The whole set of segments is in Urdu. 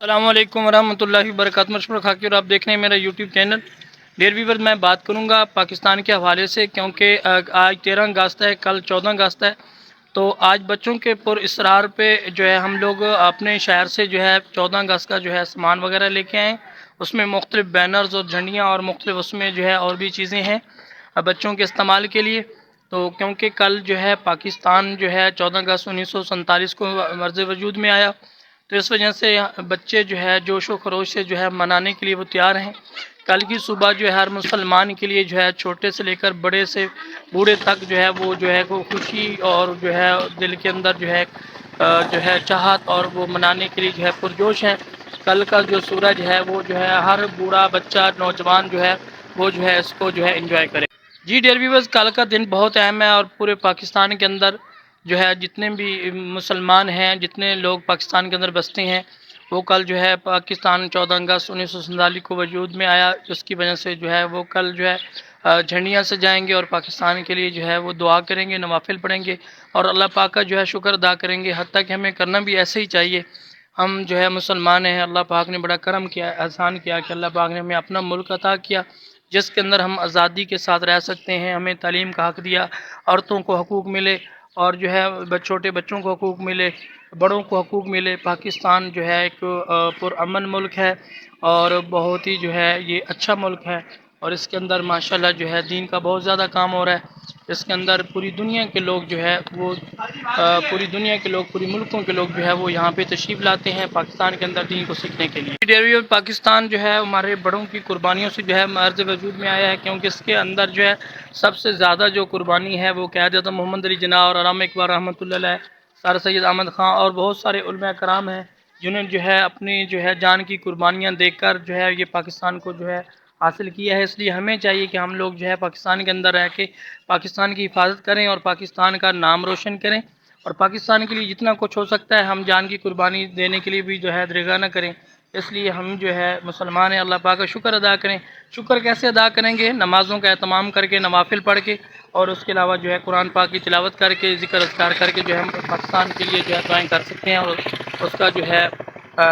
السلام علیکم ورحمۃ اللہ وبرکاتہ۔ مشکور خاکی اور آپ دیکھ رہے ہیں میرا یوٹیوب چینل ڈیئر ویور۔ میں بات کروں گا پاکستان کے حوالے سے، کیونکہ آج 13 اگست ہے، کل 14 اگست ہے۔ تو آج بچوں کے پر اصرار پہ جو ہے ہم لوگ اپنے شہر سے جو ہے 14 اگست کا جو ہے سامان وغیرہ لے کے آئیں۔ اس میں مختلف بینرز اور جھنڈیاں اور مختلف اس میں جو ہے اور بھی چیزیں ہیں بچوں کے استعمال کے لیے۔ تو کیونکہ کل جو ہے پاکستان جو ہے 14 اگست 1947 کو مرز وجود میں آیا، تو اس وجہ سے بچے جو ہے جوش و خروش سے جو ہے منانے کے لیے وہ تیار ہیں۔ کل کی صبح جو ہے ہر مسلمان کے لیے جو ہے چھوٹے سے لے کر بڑے سے بوڑھے تک جو ہے وہ خوشی اور جو ہے دل کے اندر جو ہے چاہت اور وہ منانے کے لیے جو ہے پرجوش ہے۔ کل کا جو سورج ہے وہ جو ہے ہر بوڑھا بچہ نوجوان جو ہے وہ جو ہے اس کو جو ہے انجوائے کرے۔ جی ڈیئر ویورز، کل کا دن بہت اہم ہے اور پورے پاکستان کے اندر جو ہے جتنے بھی مسلمان ہیں، جتنے لوگ پاکستان کے اندر بستے ہیں، وہ کل جو ہے پاکستان 14 اگست 1947 کو وجود میں آیا، جس کی وجہ سے جو ہے وہ کل جو ہے جھنڈیاں سجائیں گے اور پاکستان کے لیے جو ہے وہ دعا کریں گے، نوافل پڑھیں گے اور اللہ پاک کا جو ہے شکر ادا کریں گے۔ حتیٰ کہ ہمیں کرنا بھی ایسے ہی چاہیے۔ ہم جو ہے مسلمان ہیں، اللہ پاک نے بڑا کرم کیا، احسان کیا کہ اللہ پاک نے ہمیں اپنا ملک عطا کیا، جس کے اندر ہم آزادی کے ساتھ رہ سکتے ہیں۔ ہمیں تعلیم کا حق دیا، عورتوں کو حقوق ملے اور جو ہے چھوٹے بچوں کو حقوق ملے، بڑوں کو حقوق ملے۔ پاکستان جو ہے ایک پرامن ملک ہے اور بہت ہی جو ہے یہ اچھا ملک ہے، اور اس کے اندر ماشاءاللہ جو ہے دین کا بہت زیادہ کام ہو رہا ہے۔ اس کے اندر پوری دنیا کے لوگ جو ہے وہ پوری دنیا کے لوگ، پوری ملکوں کے لوگ جو ہے وہ یہاں پہ تشریف لاتے ہیں پاکستان کے اندر دین کو سیکھنے کے لیے۔ ڈیئر پاکستان جو ہے ہمارے بڑوں کی قربانیوں سے جو ہے مرز وجود میں آیا ہے، کیونکہ اس کے اندر جو ہے سب سے زیادہ جو قربانی ہے وہ قیادت محمد علی جناح اور علامہ اقبال رحمۃ اللہ علیہ، سر سید احمد خان اور بہت سارے علماء کرام ہیں، جنہوں نے جو ہے اپنی جو ہے جان کی قربانیاں دے کر جو ہے یہ پاکستان کو جو ہے حاصل کیا ہے۔ اس لیے ہمیں چاہیے کہ ہم لوگ جو ہے پاکستان کے اندر رہ کے پاکستان کی حفاظت کریں اور پاکستان کا نام روشن کریں، اور پاکستان کے لیے جتنا کچھ ہو سکتا ہے ہم جان کی قربانی دینے کے لیے بھی جو ہے درگاہ نہ کریں۔ اس لیے ہم جو ہے مسلمان ہیں، اللہ پاک کا شکر ادا کریں۔ شکر کیسے ادا کریں گے؟ نمازوں کا اہتمام کر کے، نوافل پڑھ کے، اور اس کے علاوہ جو ہے قرآن پاک کی تلاوت کر کے، ذکر اذکار کر کے جو ہے ہم پاکستان کے لیے جو ہے دعائیں کر سکتے ہیں اور اس کا جو ہے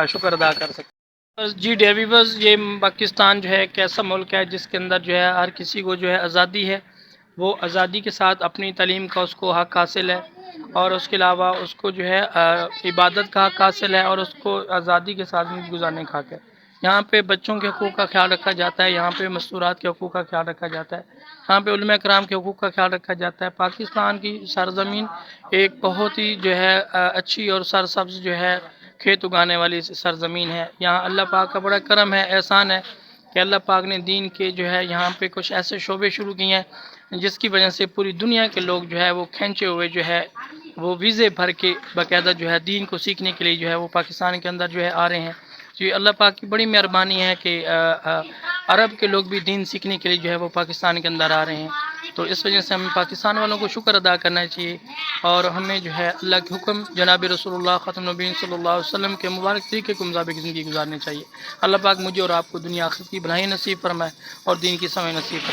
شکر ادا کر سکتے ہیں۔ جی ڈیئر ویورز، یہ پاکستان جو ہے ایک ایسا ملک ہے جس کے اندر جو ہے ہر کسی کو جو ہے آزادی ہے، وہ آزادی کے ساتھ اپنی تعلیم کا اس کو حق حاصل ہے، اور اس کے علاوہ اس کو جو ہے عبادت کا حق حاصل ہے، اور اس کو آزادی کے ساتھ زندگی گزارنے کا حق ہے۔ یہاں پہ بچوں کے حقوق کا خیال رکھا جاتا ہے، یہاں پہ مستورات کے حقوق کا خیال رکھا جاتا ہے، یہاں پہ علماء کرام کے حقوق کا خیال رکھا جاتا ہے۔ پاکستان کی سرزمین ایک بہت ہی جو ہے اچھی اور سرسبز جو ہے کھیت اگانے والی سرزمین ہے۔ یہاں اللہ پاک کا بڑا کرم ہے، احسان ہے کہ اللہ پاک نے دین کے جو ہے یہاں پہ کچھ ایسے شعبے شروع کیے ہیں جس کی وجہ سے پوری دنیا کے لوگ جو ہے وہ کھینچے ہوئے جو ہے وہ ویزے بھر کے باقاعدہ جو ہے دین کو سیکھنے کے لیے جو ہے وہ پاکستان کے اندر جو ہے آ رہے ہیں۔ یہ اللہ پاک کی بڑی مہربانی ہے کہ عرب کے لوگ بھی دین سیکھنے کے لیے جو ہے وہ پاکستان کے اندر آ رہے ہیں۔ تو اس وجہ سے ہمیں پاکستان والوں کو شکر ادا کرنا چاہیے، اور ہمیں جو ہے اللہ کے حکم جناب رسول اللہ ختم نبیین صلی اللہ علیہ وسلم کے مبارک طریقے کے مطابق زندگی گزارنی چاہیے۔ اللہ پاک مجھے اور آپ کو دنیا آخرت کی بھلائی نصیب فرمائے اور دین کی سمجھ نصیب فرمائے۔